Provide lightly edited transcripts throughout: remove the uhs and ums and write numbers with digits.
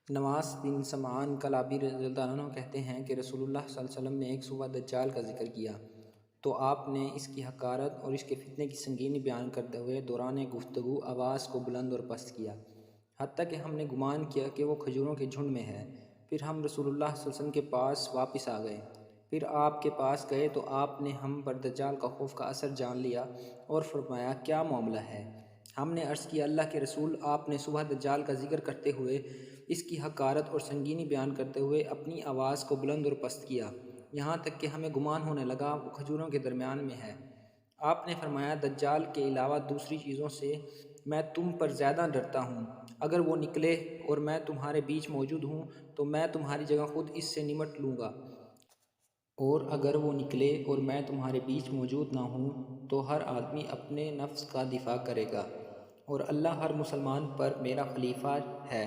نواس بن سمعان کلابی رضی اللہ عنہ کہتے ہیں کہ رسول اللہ صلی اللہ علیہ وسلم نے ایک صبح دجال کا ذکر کیا تو آپ نے اس کی حقارت اور اس کے فتنے کی سنگینی بیان کرتے ہوئے دوران گفتگو آواز کو بلند اور پست کیا، حتیٰ کہ ہم نے گمان کیا کہ وہ کھجوروں کے جھنڈ میں ہے۔ پھر ہم رسول اللہ صلی اللہ علیہ وسلم کے پاس واپس آ گئے۔ پھر آپ کے پاس گئے تو آپ نے ہم پر دجال کا خوف کا اثر جان لیا اور فرمایا، کیا معاملہ ہے؟ ہم نے عرض کیا، اللہ کے رسول، آپ نے صبح دجال کا ذکر کرتے ہوئے اس کی حقارت اور سنگینی بیان کرتے ہوئے اپنی آواز کو بلند اور پست کیا، یہاں تک کہ ہمیں گمان ہونے لگا وہ کھجوروں کے درمیان میں ہے۔ آپ نے فرمایا، دجال کے علاوہ دوسری چیزوں سے میں تم پر زیادہ ڈرتا ہوں۔ اگر وہ نکلے اور میں تمہارے بیچ موجود ہوں تو میں تمہاری جگہ خود اس سے نمٹ لوں گا، اور اگر وہ نکلے اور میں تمہارے بیچ موجود نہ ہوں تو ہر آدمی اپنے نفس کا دفاع کرے گا، اور اللہ ہر مسلمان پر میرا خلیفہ ہے۔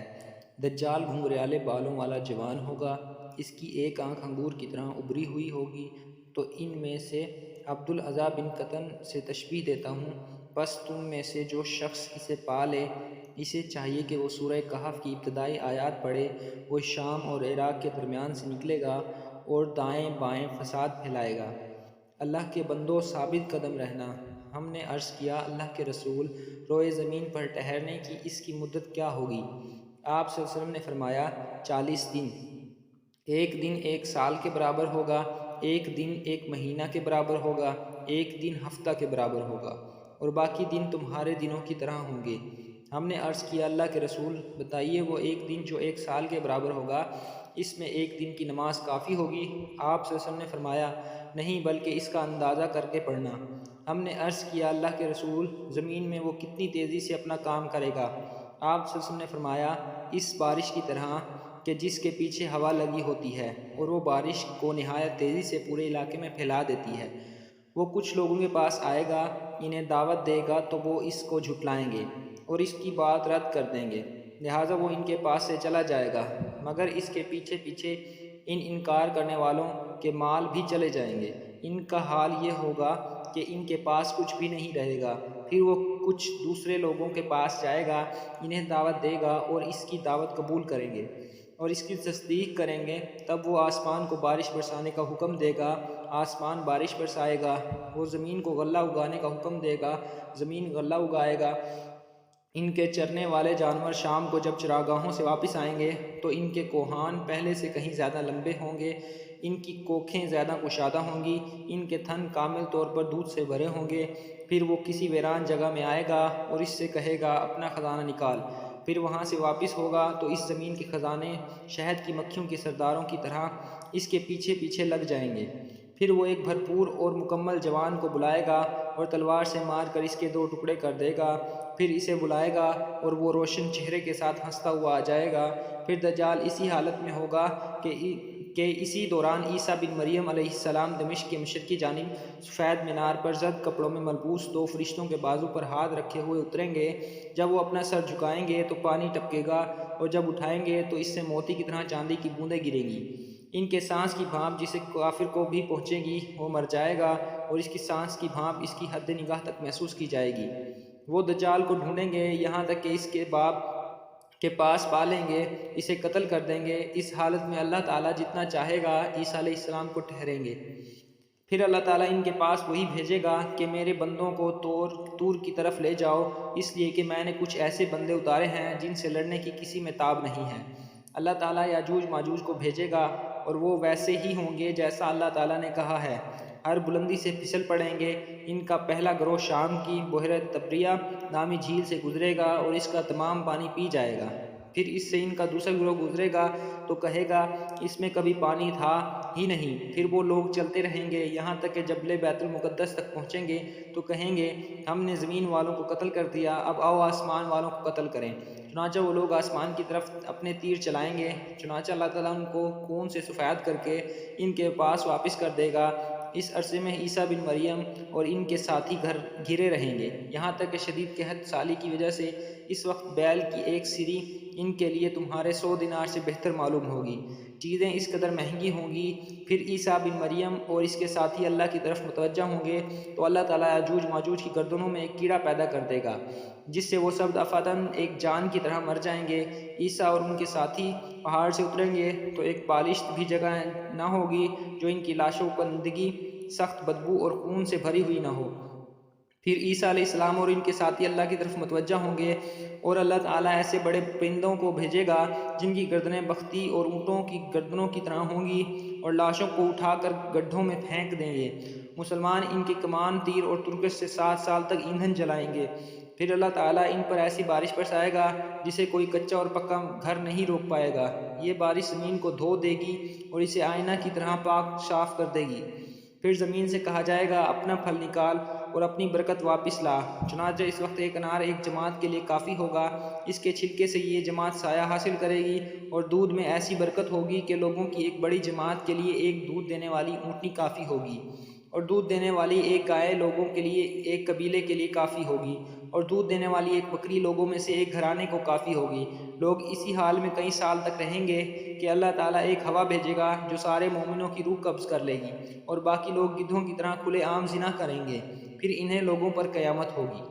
دجال گھنگریالے بالوں والا جوان ہوگا، اس کی ایک آنکھ انگور کی طرح ابری ہوئی ہوگی، تو ان میں سے عبدالاعضیٰ بن قطن سے تشبیہ دیتا ہوں۔ بس تم میں سے جو شخص اسے پا لے، اسے چاہیے کہ وہ سورہ کہف کی ابتدائی آیات پڑھے۔ وہ شام اور عراق کے درمیان سے نکلے گا اور دائیں بائیں فساد پھیلائے گا۔ اللہ کے بندوں، ثابت قدم رہنا۔ ہم نے عرض کیا، اللہ کے رسول، روئے زمین پر ٹھہرنے کی اس کی مدت کیا ہوگی؟ آپ صلی اللہ علیہ وسلم نے فرمایا، 40 دن۔ ایک دن ایک سال کے برابر ہوگا، ایک دن ایک مہینہ کے برابر ہوگا، ایک دن ہفتہ کے برابر ہوگا، اور باقی دن تمہارے دنوں کی طرح ہوں گے۔ ہم نے عرض کیا، اللہ کے رسول، بتائیے وہ ایک دن جو ایک سال کے برابر ہوگا، اس میں ایک دن کی نماز کافی ہوگی؟ آپ صلی اللہ علیہ وسلم نے فرمایا، نہیں، بلکہ اس کا اندازہ کر کے پڑھنا۔ ہم نے عرض کیا، اللہ کے رسول، زمین میں وہ کتنی تیزی سے اپنا کام کرے گا؟ آپ صلی اللہ علیہ وسلم نے فرمایا، اس بارش کی طرح کہ جس کے پیچھے ہوا لگی ہوتی ہے اور وہ بارش کو نہایت تیزی سے پورے علاقے میں پھیلا دیتی ہے۔ وہ کچھ لوگوں کے پاس آئے گا، انہیں دعوت دے گا تو وہ اس کو جھٹلائیں گے اور اس کی بات رد کر دیں گے، لہٰذا وہ ان کے پاس سے چلا جائے گا، مگر اس کے پیچھے پیچھے انکار کرنے والوں کے مال بھی چلے جائیں گے۔ ان کا حال یہ ہوگا کہ ان کے پاس کچھ بھی نہیں رہے گا۔ پھر وہ کچھ دوسرے لوگوں کے پاس جائے گا، انہیں دعوت دے گا اور اس کی دعوت قبول کریں گے اور اس کی تصدیق کریں گے، تب وہ آسمان کو بارش برسانے کا حکم دے گا، آسمان بارش برسائے گا۔ وہ زمین کو غلہ اگانے کا حکم دے گا، زمین غلہ اگائے گا۔ ان کے چرنے والے جانور شام کو جب چراگاہوں سے واپس آئیں گے تو ان کے کوہان پہلے سے کہیں زیادہ لمبے ہوں گے، ان کی کوکھیں زیادہ کشادہ ہوں گی، ان کے تھن کامل طور پر دودھ سے بھرے ہوں گے۔ پھر وہ کسی ویران جگہ میں آئے گا اور اس سے کہے گا، اپنا خزانہ نکال۔ پھر وہاں سے واپس ہوگا تو اس زمین کے خزانے شہد کی مکھیوں کے سرداروں کی طرح اس کے پیچھے پیچھے لگ جائیں گے۔ پھر وہ ایک بھرپور اور مکمل جوان کو بلائے گا اور تلوار سے مار کر اس کے 2 ٹکڑے کر دے گا۔ پھر اسے بلائے گا اور وہ روشن چہرے کے ساتھ ہنستا ہوا آ جائے گا۔ پھر دجال اسی حالت میں ہوگا کہ اسی دوران عیسیٰ بن مریم علیہ السلام دمشق کے مشرقی جانب سفید مینار پر زرد کپڑوں میں ملبوس 2 فرشتوں کے بازو پر ہاتھ رکھے ہوئے اتریں گے۔ جب وہ اپنا سر جھکائیں گے تو پانی ٹپکے گا، اور جب اٹھائیں گے تو اس سے موتی کی طرح چاندی کی بوندیں گریں گی۔ ان کے سانس کی بھانپ جسے کافر کو بھی پہنچے گی وہ مر جائے گا، اور اس کی سانس کی بھانپ اس کی حد نگاہ تک محسوس کی جائے گی۔ وہ دجال کو ڈھونڈیں گے یہاں تک کہ اس کے باپ کے پاس پا لیں گے، اسے قتل کر دیں گے۔ اس حالت میں اللہ تعالیٰ جتنا چاہے گا عیسیٰ علیہ السلام کو ٹھہریں گے۔ پھر اللہ تعالیٰ ان کے پاس وہی بھیجے گا کہ میرے بندوں کو طور کی طرف لے جاؤ، اس لیے کہ میں نے کچھ ایسے بندے اتارے ہیں جن سے لڑنے کی کسی میں تاب نہیں ہے۔ اللہ تعالیٰ یاجوج ماجوج کو بھیجے گا اور وہ ویسے ہی ہوں گے جیسا اللہ تعالیٰ نے کہا ہے، ہر بلندی سے پھسل پڑیں گے۔ ان کا پہلا گروہ شام کی بحیرہ طبریہ نامی جھیل سے گزرے گا اور اس کا تمام پانی پی جائے گا۔ پھر اس سے ان کا دوسرا گروہ گزرے گا تو کہے گا، اس میں کبھی پانی تھا ہی نہیں۔ پھر وہ لوگ چلتے رہیں گے یہاں تک کہ جبل بیت المقدس تک پہنچیں گے تو کہیں گے، ہم نے زمین والوں کو قتل کر دیا، اب آؤ آسمان والوں کو قتل کریں۔ چنانچہ وہ لوگ آسمان کی طرف اپنے تیر چلائیں گے، چنانچہ اللہ تعالیٰ ان کو خون سے سفید کر کے ان کے پاس واپس کر دے گا۔ اس عرصے میں عیسیٰ بن مریم اور ان کے ساتھی گھرے رہیں گے، یہاں تک کہ شدید قحط سالی کی وجہ سے اس وقت بیل کی ایک سری ان کے لیے تمہارے 100 دینار سے بہتر معلوم ہوگی۔ چیزیں اس قدر مہنگی ہوں گی۔ پھر عیسیٰ بن مریم اور اس کے ساتھی اللہ کی طرف متوجہ ہوں گے تو اللہ تعالیٰ یاجوج ماجوج کی گردنوں میں ایک کیڑا پیدا کر دے گا جس سے وہ سب دفعتاً ایک جان کی طرح مر جائیں گے۔ عیسیٰ اور ان کے ساتھی پہاڑ سے اتریں گے تو ایک بالشت بھی جگہ نہ ہوگی جو ان کی لاشوں پر گندگی، سخت بدبو اور خون سے بھری ہوئی نہ ہو۔ پھر عیسیٰ علیہ السلام اور ان کے ساتھی اللہ کی طرف متوجہ ہوں گے اور اللہ تعالیٰ ایسے بڑے پرندوں کو بھیجے گا جن کی گردنیں بختی اور اونٹوں کی گردنوں کی طرح ہوں گی اور لاشوں کو اٹھا کر گڈھوں میں پھینک دیں گے۔ مسلمان ان کے کمان، تیر اور ترکش سے 7 سال تک ایندھن جلائیں گے۔ پھر اللہ تعالیٰ ان پر ایسی بارش برسائے گا جسے کوئی کچا اور پکا گھر نہیں روک پائے گا۔ یہ بارش زمین کو دھو دے گی اور اسے آئینہ کی طرح پاک صاف کر دے گی۔ پھر زمین سے کہا جائے گا اپنا پھل نکال اور اپنی برکت واپس لا۔ چنانچہ اس وقت ایک انار ایک جماعت کے لیے کافی ہوگا، اس کے چھلکے سے یہ جماعت سایہ حاصل کرے گی، اور دودھ میں ایسی برکت ہوگی کہ لوگوں کی ایک بڑی جماعت کے لیے ایک دودھ دینے والی اونٹنی کافی ہوگی، اور دودھ دینے والی ایک گائے لوگوں کے لیے ایک قبیلے کے لیے کافی ہوگی، اور دودھ دینے والی ایک بکری لوگوں میں سے ایک گھرانے کو کافی ہوگی۔ لوگ اسی حال میں کئی سال تک رہیں گے کہ اللہ تعالیٰ ایک ہوا بھیجے گا جو سارے مومنوں کی روح قبض کر لے گی، اور باقی لوگ گدھوں کی طرح کھلے عام زنا کریں گے۔ پھر انہیں لوگوں پر قیامت ہوگی۔